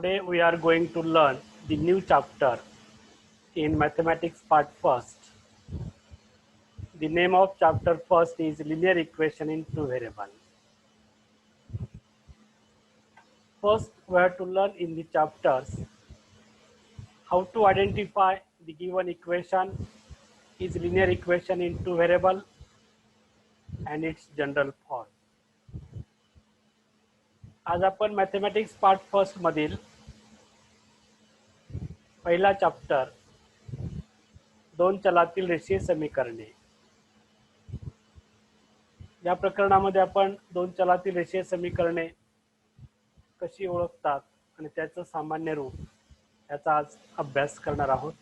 Today we are going to learn the new chapter in mathematics part first. The name of chapter first is linear equation in two variables. First we have to learn in the chapters how to identify the given equation is linear equation in two variable and its general form. आज आपण mathematics part first मधील पहिला chapter दोन चलातील रेषीय समीकरणे या प्रकरणामध्ये आपण दोन चलातील रेषीय समीकरणे कशी ओळखतात आणि त्याचं सामान्य रूप याचा आज अभ्यास करणार आहोत.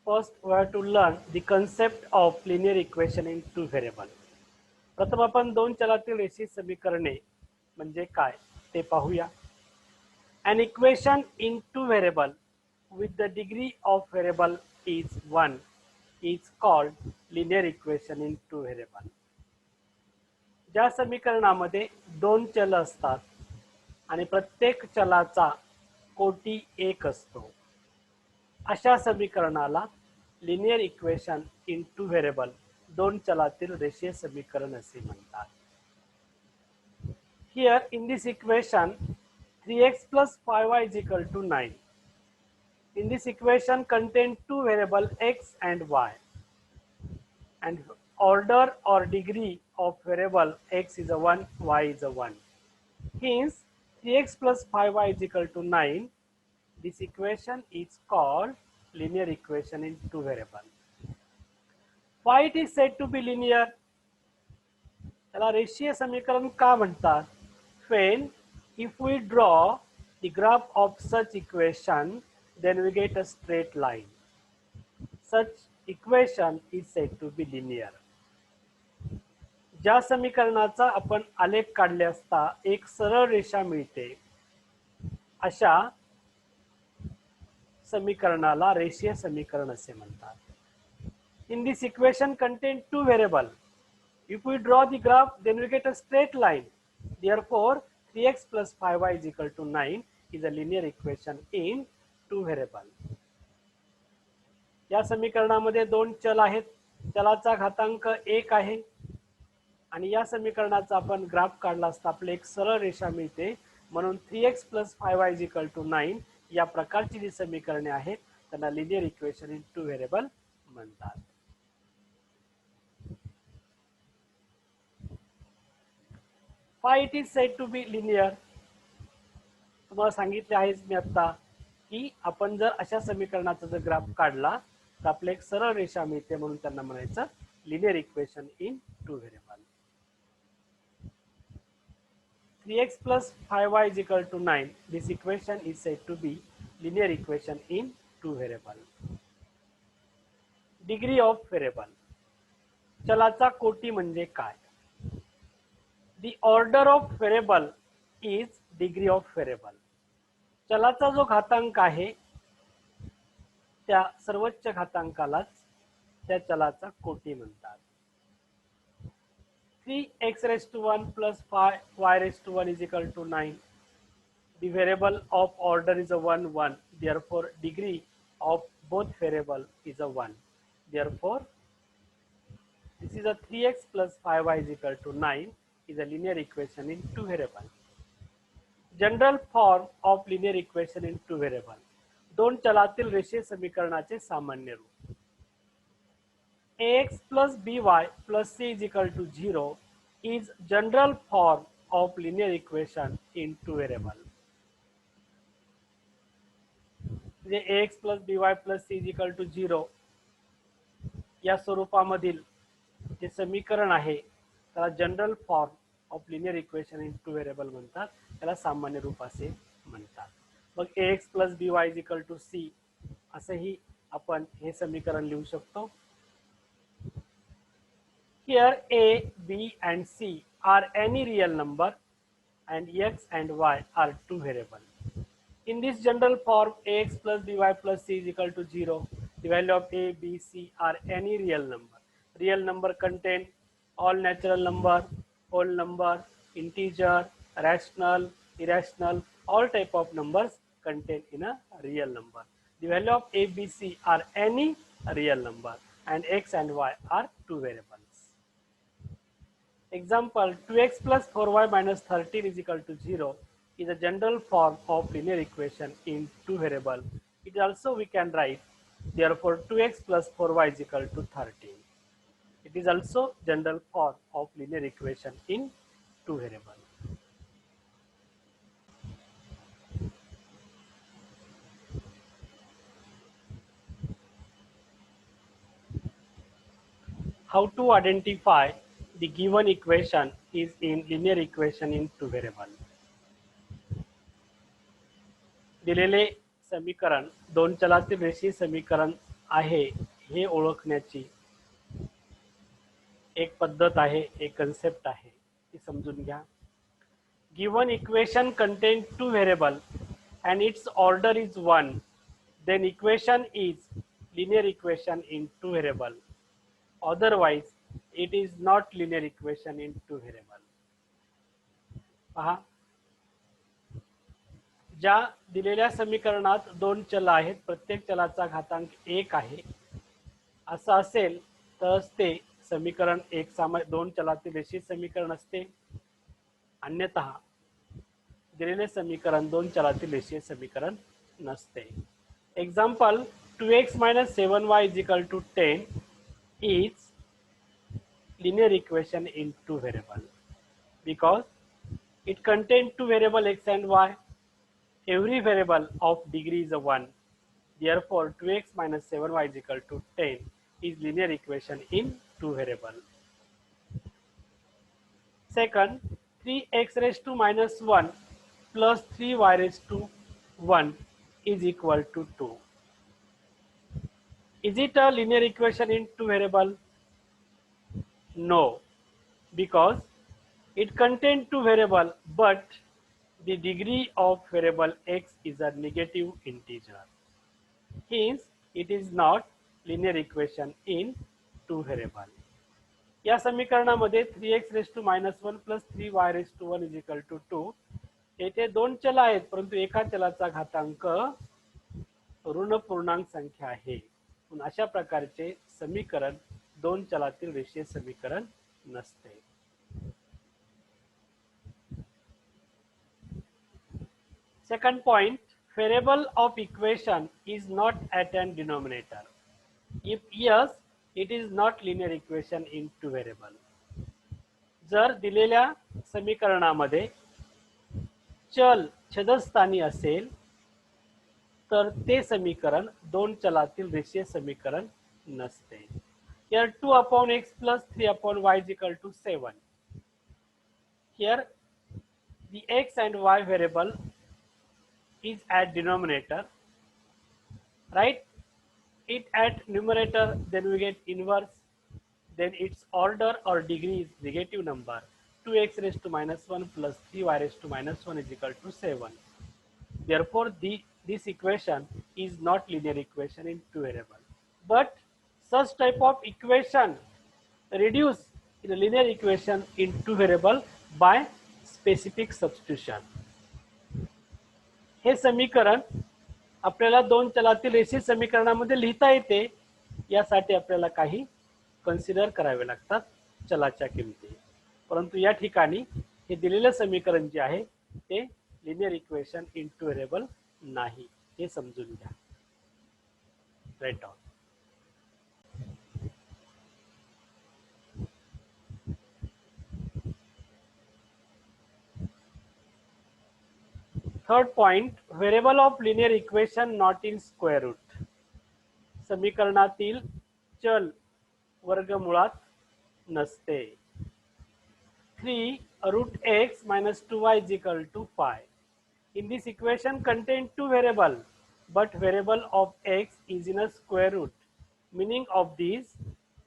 First we have to learn the concept of linear equation in two variable. प्रथम आपण दोन चलातील रेषीय समीकरणे म्हणजे काय ते पाहूया. An equation in two variable with the degree of variable is 1 is called linear equation in two variable. ज्या समीकरणामध्ये दोन चल असतात आणि प्रत्येक चलाचा कोटी 1 असतो अशा समीकरणाला linear equation in two variable दोन चलातील रेषीय समीकरण असे म्हणतात. Here in this equation 3x plus 5y is equal to 9. In this equation contain two variable x and y and order or degree of variable x is a 1, y is a 1. Hence 3x plus 5y is equal to 9. This equation is called linear equation in two variable. Why it is said to be linear? त्याला रेषीय समीकरण का म्हणतात? When if we draw the graph of such equation then we get a straight line. Such equation is said to be linear. ज्या समीकरणाचा आपण आलेख काढले असता एक सरळ रेषा मिळते अशा समीकरणाला रेषीय समीकरण असे म्हणतात. In this equation contain two variable. If we draw the graph then we get a straight line. Therefore 3x plus 5y is equal to 9 is a linear equation in two variable. या समीकरणामध्ये दोन चल आहेत. चलाचा घातांक 1 आहे आणि या समीकरणाचा आपण graph काढला असता आपले एक सरळ रेषा मिळते म्हणून 3x plus 5y is equal to 9 या प्रकारची जी समीकरणे आहेत त्यांना linear equation in two variable म्हणतात. Why it is said to be linear? तुम्हाला सांगितले आहेच मी आता की आपण जर अशा समीकरणाचा जर ग्राफ काढला तर आपले एक सरळ रेषा मिळते म्हणून त्यांना म्हणायचं linear equation in two variable. 3x plus 5y is equal to 9. This equation is said to be linear equation in two variable. Degree of variable. चलाचा कोटी म्हणजे काय? The order of variable is degree of variable. चलाचा जो घातांक आहे त्या सर्वोच्च घातांकालाच त्या चलाचा कोटी म्हणतात. 3x raised to 1 plus 5y raised to 1 is equal to 9. The variable of order is a 1, 1. Therefore, degree of both variable is a 1. Therefore, this is a 3x plus 5y is equal to 9 is a linear equation in two variable. General form of linear equation in two variable. दोन चलातील रेषीय समीकरणाचे सामान्य रूप. ax plus by plus c is equal to 0 is general form of linear equation in two variable. म्हणजे ax plus by plus c is equal to 0 या स्वरूपामधील जे समीकरण आहे त्याला general form of linear equation in two variable म्हणतात. त्याला सामान्य रूप असे म्हणतात. मग ax plus by is equal to c असंही आपण हे समीकरण लिहू शकतो. Here a, b and c are any real number and x and y are two variable. In this general form ax plus by plus c is equal to 0. The value of a, b, c are any real number. Real number contain all natural number, whole number, integer, rational, irrational, all type of numbers contained in a real number. The value of a, b, c are any real number and x and y are two variables. Example, 2x plus 4y minus 13 is equal to 0 is a general form of linear equation in two variable. It also we can write, therefore 2x plus 4y is equal to 13. It is also general form of linear equation in two variable. How to identify the given equation is in linear equation in two variable. दिलेले समीकरण दोन चलातील रेषीय समीकरण आहे हे ओळखण्याची एक पद्धत आहे, एक कन्सेप्ट आहे, ती समजून घ्या. Given equation contains two variable and its order is 1, then equation is linear equation in two variable. Otherwise it is not linear equation in two variable. पहा, ज्या दिलेल्या समीकरणात दोन चल आहेत, प्रत्येक चलाचा घातांक 1 आहे असं असेल तर ते समीकरण एक दोन चलातील रेषीय समीकरण असते. अन्यथा दिलेले समीकरण दोन चलातील रेषीय समीकरण नसते. Example, 2x minus 7y is equal to 10 is linear equation in two variable because it contains two variable x and y. Every variable of degree is a 1. Therefore 2x minus 7y is equal to 10 is linear equation in two variable. Second, 3x raised to minus 1 plus 3y raised to 1 is equal to 2. Is it a linear equation in two variable? No, because it contains two variable but the degree of variable x is a negative integer. Hence, it is not linear equation in two variable. या समीकरणामध्ये 3x raised to minus 1 plus 3y raised to 1 is equal to 2. येथे दोन चल आहेत परंतु एका चलाचा घातांक ऋण पूर्णांक संख्या आहे. अशा प्रकारचे समीकरण दोन चलातील रेषीय समीकरण नसते. Second point, variable of equation is not at an denominator. If yes, it is not linear equation in two variable. जर दिलेल्या समीकरणामध्ये चल छेदस्थानी असेल तर ते समीकरण दोन चलातील रेषीय समीकरण नसते. Here 2 upon x plus 3 upon y is equal to 7. Here the x and y variable is at denominator, right? It at numerator, then we get inverse, then its order or degree is negative number. 2x raised to minus 1 plus 3y raised to minus 1 is equal to 7. Therefore this equation is not linear equation in two variable. But such type of equation reduce in a linear equation in two variable by specific substitution. हे समीकरण आपल्याला दोन चलातील रेषीय समीकरणामध्ये लिहिता येते. यासाठी आपल्याला काही कन्सिडर करावे लागतात चलाच्या किमती. परंतु या ठिकाणी हे दिलेले समीकरण जे आहे ते linear equation in two variable नाही, हे समजून घ्या. Right on. Third point, variable of linear equation not in square root. समीकरणातील चल वर्गमुळात नसते. 3 root x minus 2y is equal to 5. In this equation contain two variable, but variable of x is in a square root. Meaning of these,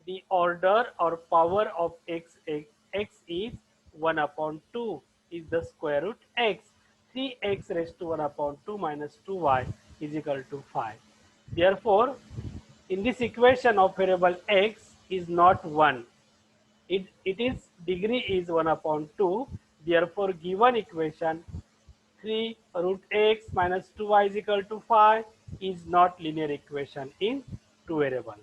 the order or power of x is 1 upon 2 is the square root x. 3x raised to 1 upon 2 minus 2y is equal to 5. Therefore, in this equation of variable x is not 1. it is degree is 1 upon 2. Therefore, given equation 3 root x minus 2y is equal to 5 is not linear equation in two variable.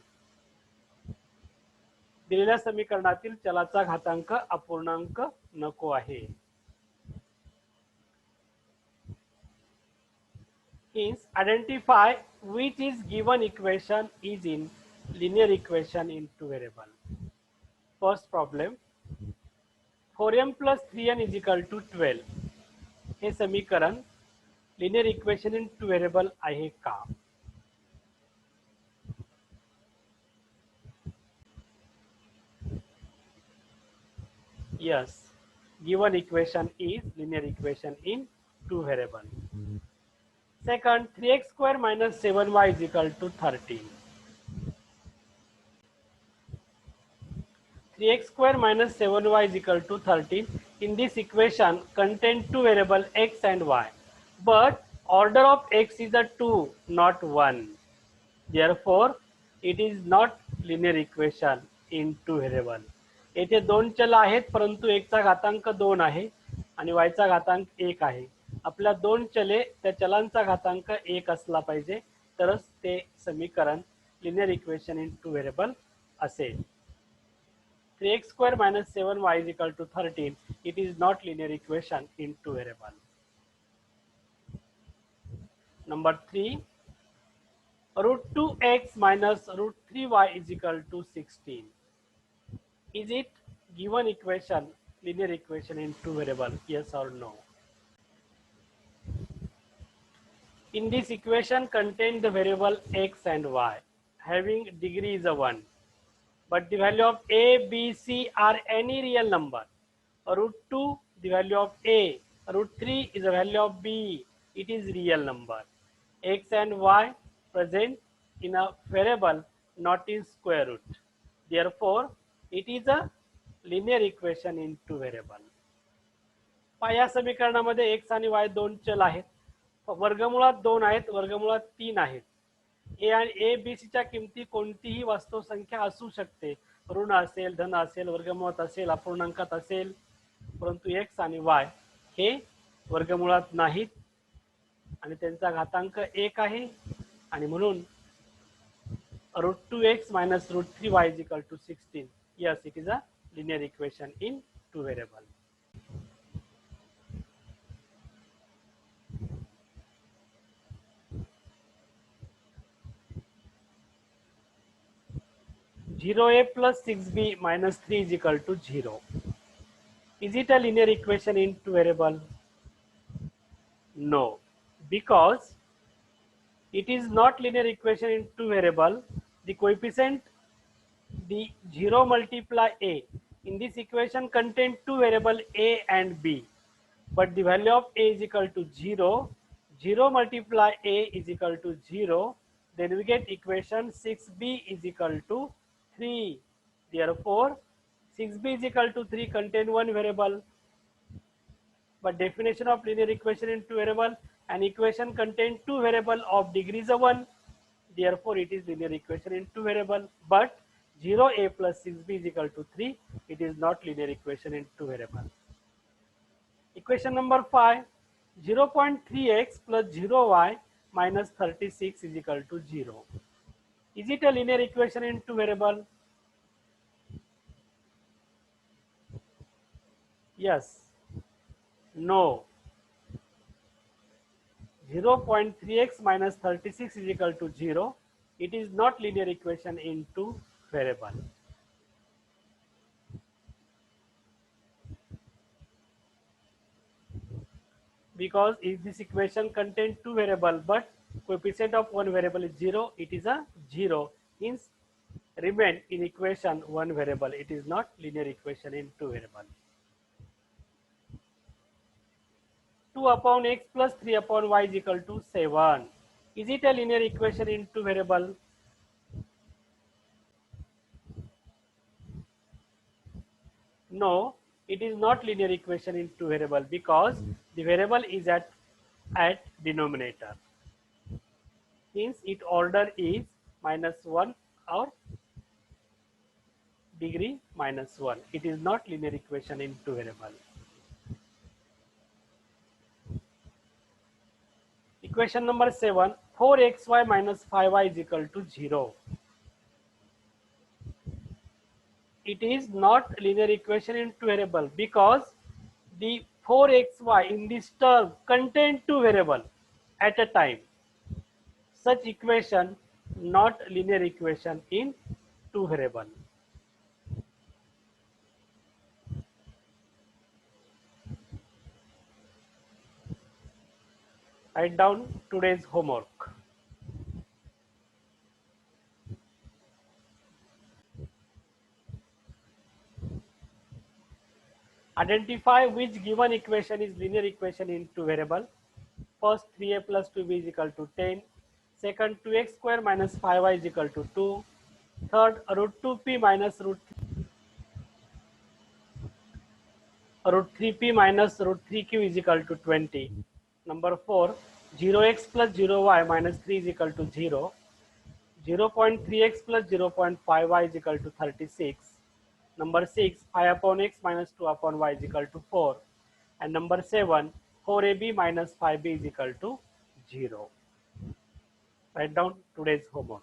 दिलेल्या समीकरणातील चलाचा घातांक अपूर्णांक नको आहे. Hence, identify which is given equation is in linear equation in two variable. First problem, 4m plus 3n is equal to 12. हे समीकरण linear equation in two variable आहे का? Yes, given equation is linear equation in two variable. Second, 3x square minus 7y is equal to 13. 3x square minus 7y is equal to 13. In this equation contain two variable x and y, but order of x is a 2, not 1. Therefore, it is not linear equation in two variable. येथे दोन चल आहेत, परंतु x चा घातांक 2 आहे आणि y चा घातांक 1 आहे. आपल्या दोन चले त्या चलांचा घातांक 1 असला पाहिजे, तरच ते समीकरण linear equation in two variable असेल. 3x square minus 7y is equal to 13. It is not linear equation in two variable. Number 3, root 2x minus root 3y is equal to 16. Is it given equation linear equation in two variable? Yes or no? In this equation contain the variable x and y having degree is a 1, but the value of a, b, c are any real number. Root 2 the value of a, root 3 is the value of b, it is real number. X and y present in a variable, not in square root. Therefore, it is a linear equation in two variable. या समीकरणामध्ये x आणि y दोन चल आहेत. वर्गमुळात 2 आहेत, वर्गमुळात 3 आहेत. A B C च्या किमती कोणतीही वास्तव संख्या असू शकते. ऋण असेल, धन असेल, वर्गमुळात असेल, अपूर्णांकात असेल, परंतु x आणि y हे वर्गमुळात नाहीत आणि त्यांचा घातांक 1 आहे आणि म्हणून root 2x minus root 3y is equal to 16. Yes, it is a linear equation in two variable. Zero a plus 6b minus 3 is equal to 0. Is it a linear equation in two variable? No, because it is not linear equation in two variable. The coefficient, the 0 multiply a. In this equation contain two variable a and b, but the value of a is equal to 0. 0 multiply a is equal to 0. Then we get equation 6b is equal to 3. Therefore, 6b is equal to 3 contain one variable. But definition of linear equation in two variable, an equation contain two variable of degrees of 1. Therefore, it is linear equation in two variable. But 0a plus 6b is equal to 3. It is not linear equation in two variable. Equation number 5, 0.3x plus 0y minus 36 is equal to 0. Is it a linear equation in two variable? Yes. No. 0.3x minus 36 is equal to 0. It is not linear equation in two variable. Because if this equation contains two variable but coefficient of one variable is 0, it is a 0. Hence, remain in equation one variable. It is not linear equation in two variable. 2 upon x plus 3 upon y is equal to 7. Is it a linear equation in two variable? No, it is not linear equation in two variable because the variable is at denominator. Hence, its order is -1 or degree minus 1. It is not linear equation in two variable. Equation number 7, 4xy minus 5y is equal to 0. It is not linear equation in two variable because the 4xy in this term contain two variable at a time. Such equation not linear equation in two variable. Write down today's homework. Identify which given equation is linear equation in two variable. First, 3a plus 2b is equal to 10. Second, 2x square minus 5y is equal to 2. Third, root 2p minus root 3p minus root 3q is equal to 20. Number 4, 0x plus 0y minus 3 is equal to 0. 0.3x plus 0.5y is equal to 36. Number 6, 5 upon x minus 2 upon y is equal to 4. And number 7, 4ab minus 5b is equal to 0. Write down today's homework.